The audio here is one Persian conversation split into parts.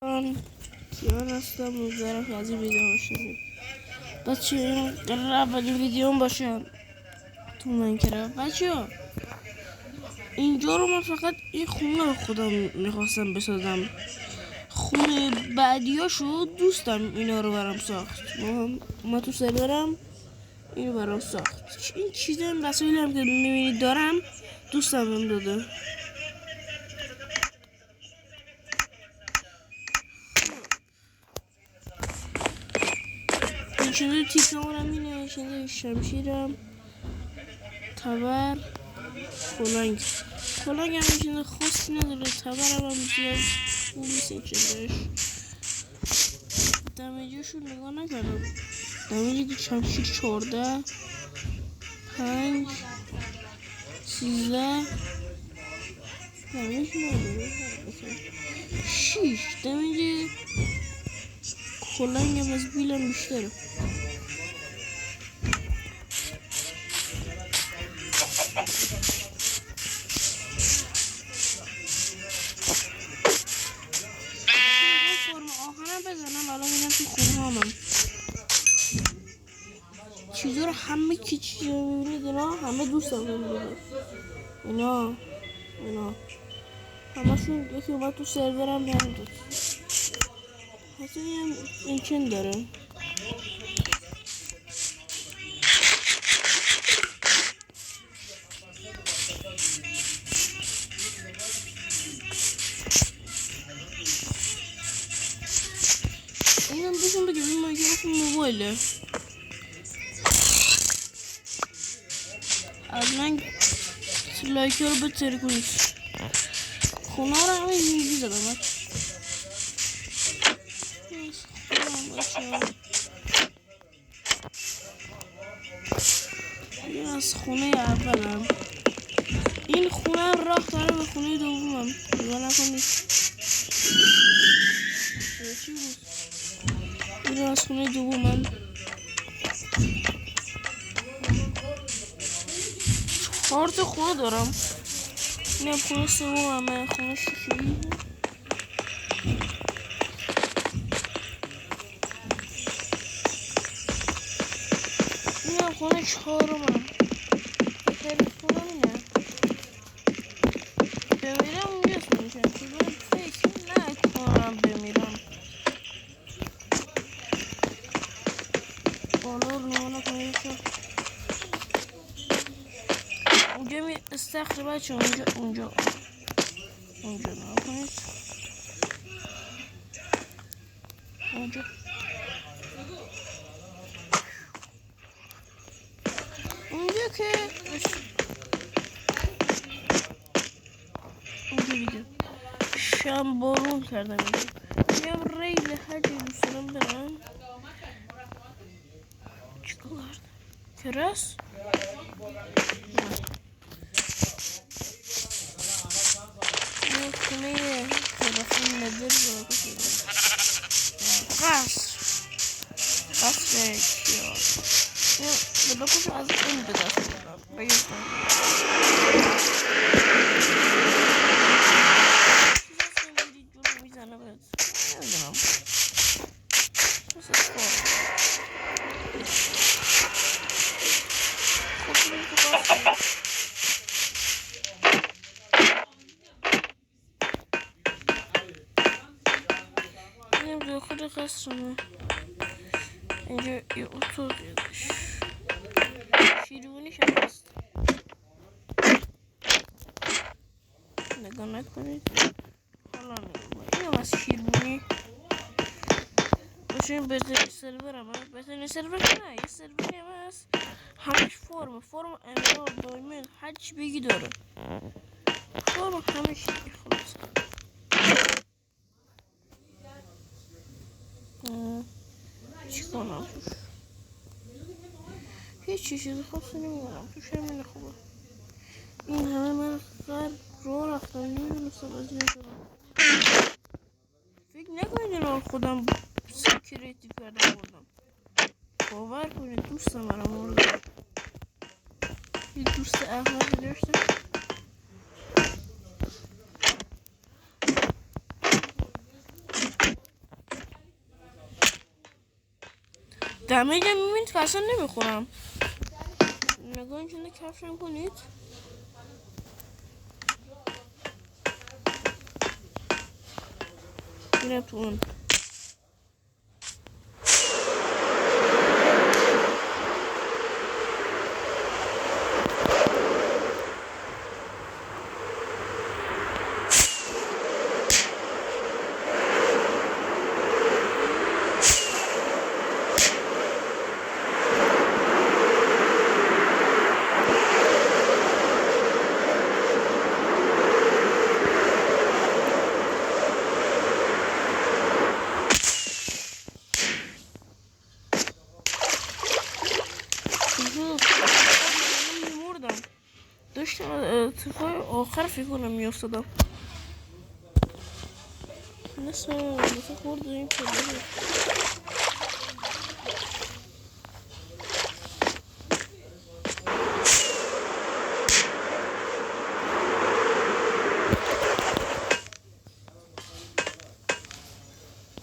من کیان هستم. امیدوارم که از این ویدیو باشید. بچه این قرار اولین ویدیوم باشه تو ماینکرافت. بچه اینجا رو من فقط این خونه رو خودم میخواستم بسازم. خونه بعدیاشو دوستم اینا رو برام ساخت. ما تو سرورم اینو برام ساخت. این چیزم وسایلی هم که میبینید دارم دوستم هم داده. این چنده تیکمونم اینه، چنده شمشیرم، تبر، کلنگ هم چنده خاصی نداره. تبرم هم زیاد خوب نیست این چندهش. دمیجشو نگاه نکردم. دمیجی که شمشیر 14 5 13 دمیج نداره 6 دمیج. کلنگ هم از بیلم بیشتره. فرم آهنم بزنم الان میرم تو خونه همم. چیزا رو همه کی چیزا رو میبینید اینا همه دوستم میبینید. اینا همشون یکی اومد تو سرورم هم داد. حتی این چند داره. اینم بشون بگم این مایکروفون موبایله. الان لایک رو بتری کنید. خونه رو همه اینجوری زدم. این از خونه اولم. این خونه راه داره به خونه دومم. نگاه نکنید. این از خونه دومم. 4 تا خونه دارم. اینم خونه سومه، خونه شیشه‌ای. اینم خونه 4م. بهترین خونه اینه. بمیرم اونجا میشم. من فکر نکنم بمیرم. بالا رو نمانه کنید. اونجا می استخر بچه اونجا نمانه کنید. اونجا که اونجا دیگه شم بارون کردم. میگم ریل هر جایی دوست دارم برم. چیکار کرس؟ این خونه تلفن ندر قصر کیا به بکش از این به دست بودم بگیرم جلو میزنه بهت نمیدونم اینم خود قصرمه. اینجا یه اتاق یادش شیرونیش هم هست. نگاه نکنید. حالا نگاه این هم از شیرونی باشیم. بهترین سرور هم هست. بهترین سرور نه یه سروری هم هست همش فرم امرال دایمن هر چی بگی داره. فرم همه چی خلاص. چی کنم توش؟ هیچ چیز خاصی نمیدونم توش. همین خوبه. این همه من رو رفتم نمیدونستم از این کنم. فکر نکنید الان خودم سکریتیو کردم بردم. باور کنید دوستم برام بردم. یه دوست احمقی داشتم. دمیجم میبینید که اصلا نمیخورم. نگاه اینجا کفشم کنید. میرم تو اون. میمردم داشتم اتفاق آخر فکر کنم میافتادم. نصف مثل خورد این پدره.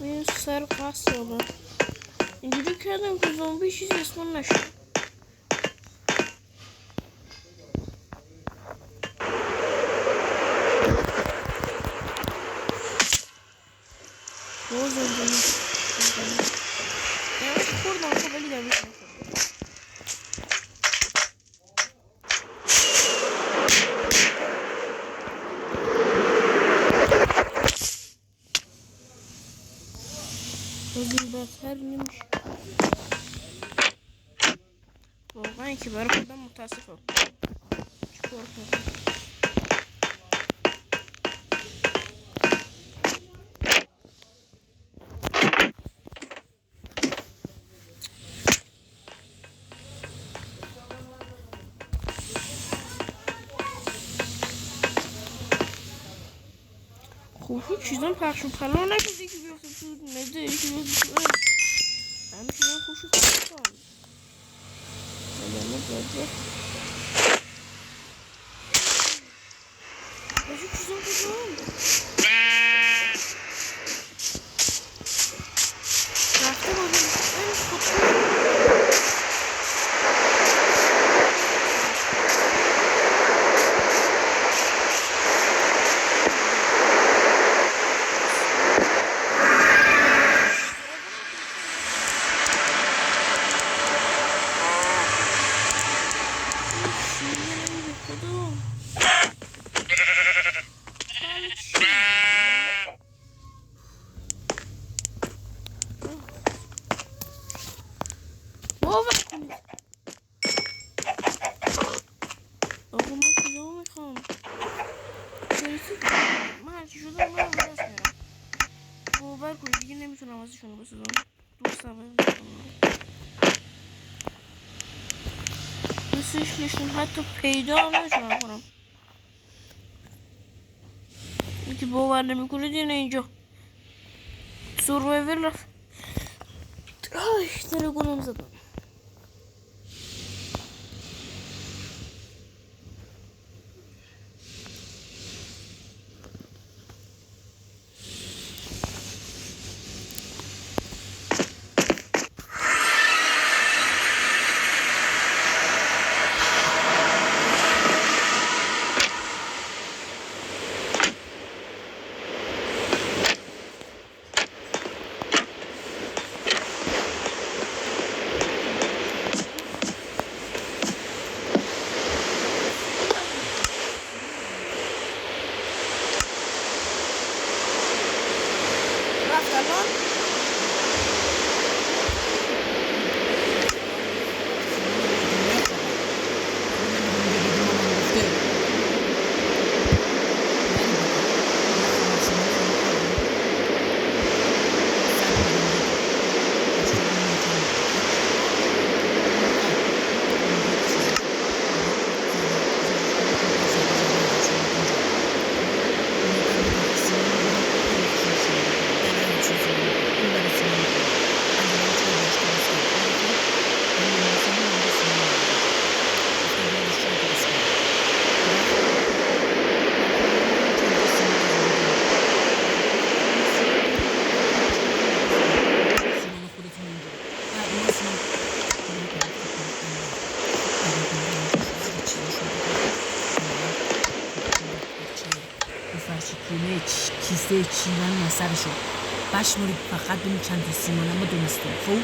این سر قصد دادم اینجوری کردم که زومبی چیزی اسمان نشد. خوردم خب ولی دمیش نخوردم. از این بدتر نمیشه واقعا که برای خودم متاسفم. چیکار کنم؟ خب چیزان پخش و پلا نکرده که بیافته تو نده یکی بیافته تو همه چیزان خوش و خوش کنم نگمه باید باشو چیزان کجان رفته بازم این خود باور کنید دیگه نمیتونم ازشون بسازم دوستم مثلشون حتی پیدا هم نمیتونم کنم. اینکه باور نمیکنید اینه اینجا سروایور رفت تلگونم زدم. دونه کیسه چیلانی از سرشون بشمارید، فقط ببین چند تا سیمانم رو دونستیم. خب